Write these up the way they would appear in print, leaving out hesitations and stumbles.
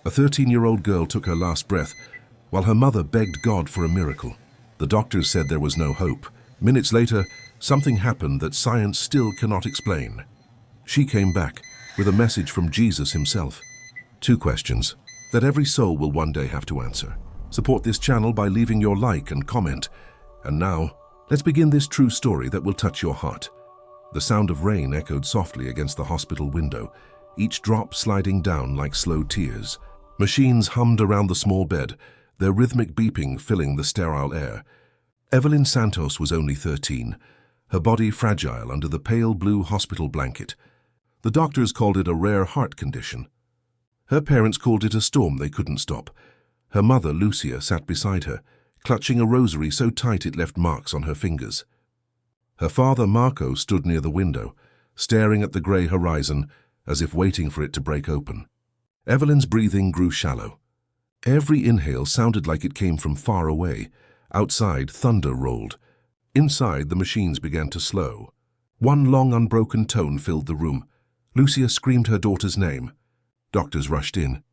A 13-year-old girl took her last breath, while her mother begged God for a miracle. The doctors said there was no hope. Minutes later, something happened that science still cannot explain. She came back with a message from Jesus himself. 2 questions that every soul will one day have to answer. Support this channel by leaving your like and comment. And now, let's begin this true story that will touch your heart. The sound of rain echoed softly against the hospital window, each drop sliding down like slow tears. Machines hummed around the small bed, their rhythmic beeping filling the sterile air. Evelyn Santos was only 13, her body fragile under the pale blue hospital blanket. The doctors called it a rare heart condition. Her parents called it a storm they couldn't stop. Her mother, Lucia, sat beside her, clutching a rosary so tight it left marks on her fingers. Her father, Marco, stood near the window, staring at the grey horizon as if waiting for it to break open. Evelyn's breathing grew shallow. Every inhale sounded like it came from far away. Outside, thunder rolled. Inside, the machines began to slow. One long, unbroken tone filled the room. Lucia screamed her daughter's name. Doctors rushed in.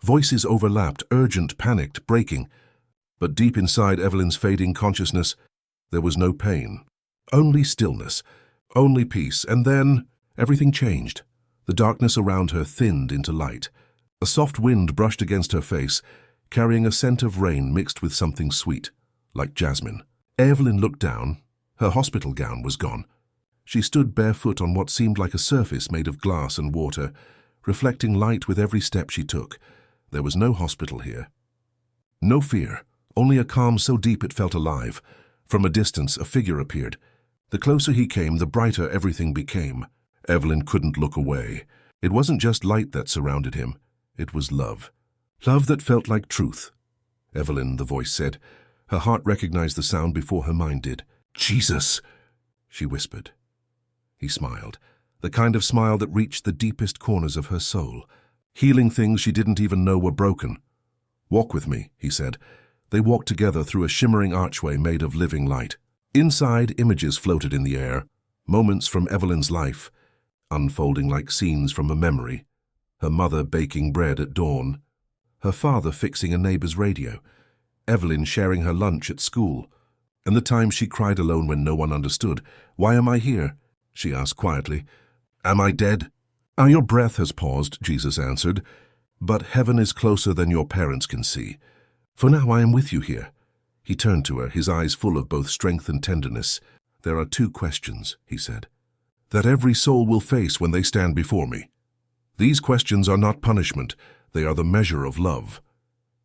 Voices overlapped, urgent, panicked, breaking. But deep inside Evelyn's fading consciousness, there was no pain. Only stillness, only peace, and then everything changed. The darkness around her thinned into light. A soft wind brushed against her face, carrying a scent of rain mixed with something sweet, like jasmine. Evelyn looked down. Her hospital gown was gone. She stood barefoot on what seemed like a surface made of glass and water, reflecting light with every step she took. There was no hospital here. No fear, only a calm so deep it felt alive. From a distance, a figure appeared. The closer he came, the brighter everything became. Evelyn couldn't look away. It wasn't just light that surrounded him. It was love. Love that felt like truth. Evelyn, the voice said. Her heart recognized the sound before her mind did. Jesus, she whispered. He smiled, the kind of smile that reached the deepest corners of her soul, healing things she didn't even know were broken. Walk with me, he said. They walked together through a shimmering archway made of living light. Inside, images floated in the air, moments from Evelyn's life, unfolding like scenes from a memory. Her mother baking bread at dawn, her father fixing a neighbor's radio, Evelyn sharing her lunch at school, and the time she cried alone when no one understood. Why am I here? She asked quietly. Am I dead? Your breath has paused, Jesus answered, but heaven is closer than your parents can see. For now I am with you here. He turned to her, his eyes full of both strength and tenderness. There are 2 questions, he said, that every soul will face when they stand before me. These questions are not punishment, they are the measure of love.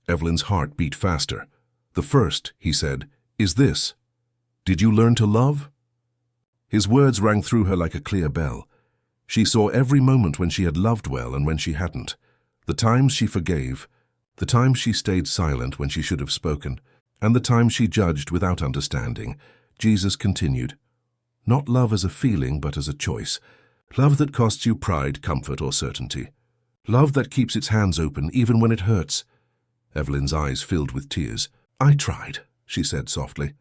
Evelyn's heart beat faster. The first, he said, is this. Did you learn to love? His words rang through her like a clear bell. She saw every moment when she had loved well and when she hadn't. The times she forgave, the times she stayed silent when she should have spoken, and the times she judged without understanding. Jesus continued, not love as a feeling but as a choice. Love that costs you pride, comfort, or certainty. Love that keeps its hands open even when it hurts. Evelyn's eyes filled with tears. I tried, she said softly.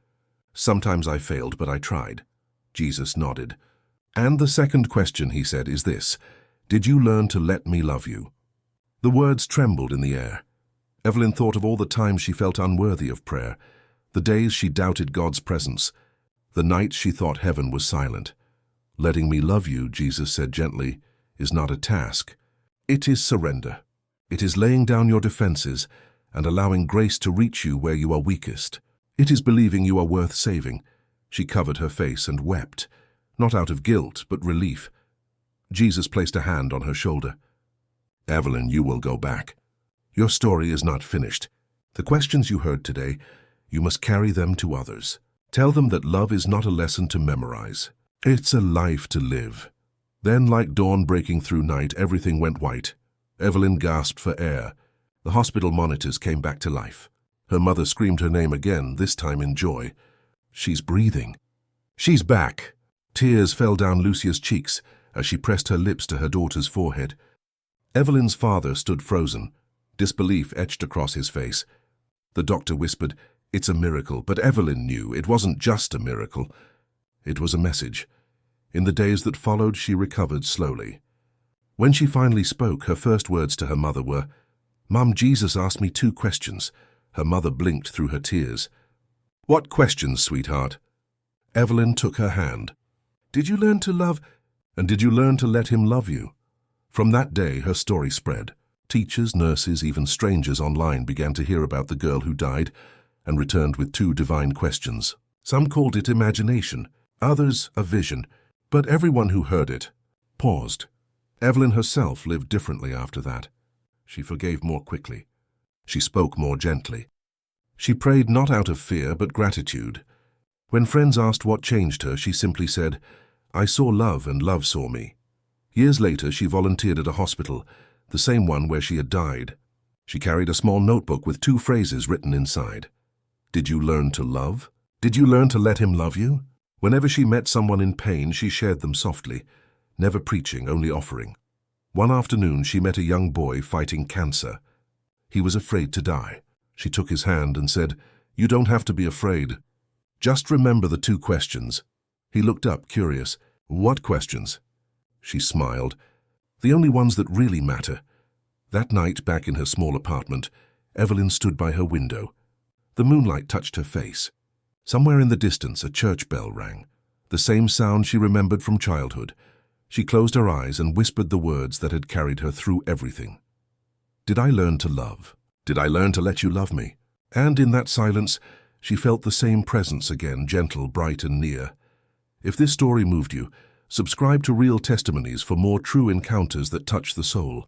Sometimes I failed, but I tried. Jesus nodded. And the second question, he said, is this. Did you learn to let me love you? The words trembled in the air. Evelyn thought of all the times she felt unworthy of prayer, the days she doubted God's presence, the nights she thought heaven was silent. Letting me love you, Jesus said gently, is not a task. It is surrender. It is laying down your defenses and allowing grace to reach you where you are weakest. It is believing you are worth saving. She covered her face and wept, not out of guilt, but relief. Jesus placed a hand on her shoulder. Evelyn, you will go back. Your story is not finished. The questions you heard today, you must carry them to others. Tell them that love is not a lesson to memorize. It's a life to live. Then, like dawn breaking through night, everything went white. Evelyn gasped for air. The hospital monitors came back to life. Her mother screamed her name again, this time in joy. She's breathing. She's back. Tears fell down Lucia's cheeks as she pressed her lips to her daughter's forehead. Evelyn's father stood frozen, disbelief etched across his face. The doctor whispered, it's a miracle, but Evelyn knew it wasn't just a miracle. It was a message. In the days that followed, she recovered slowly. When she finally spoke, her first words to her mother were, "Mum, Jesus asked me 2 questions." Her mother blinked through her tears. "What questions, sweetheart?" Evelyn took her hand. "Did you learn to love, and did you learn to let him love you?" From that day, her story spread. Teachers, nurses, even strangers online began to hear about the girl who died and returned with 2 divine questions. Some called it imagination, others a vision, but everyone who heard it paused. Evelyn herself lived differently after that. She forgave more quickly. She spoke more gently. She prayed not out of fear but gratitude. When friends asked what changed her, she simply said, "I saw love and love saw me." Years later, she volunteered at a hospital, the same one where she had died. She carried a small notebook with 2 phrases written inside. "Did you learn to love? Did you learn to let him love you?" Whenever she met someone in pain, she shared them softly, never preaching, only offering. One afternoon, she met a young boy fighting cancer. He was afraid to die. She took his hand and said, "You don't have to be afraid. Just remember the 2 questions." He looked up, curious. "What questions?" She smiled. "The only ones that really matter." That night, back in her small apartment, Evelyn stood by her window. The moonlight touched her face. Somewhere in the distance, a church bell rang, the same sound she remembered from childhood. She closed her eyes and whispered the words that had carried her through everything. "Did I learn to love? Did I learn to let you love me?" And in that silence, she felt the same presence again, gentle, bright, and near. If this story moved you, subscribe to Real Testimonies for more true encounters that touch the soul.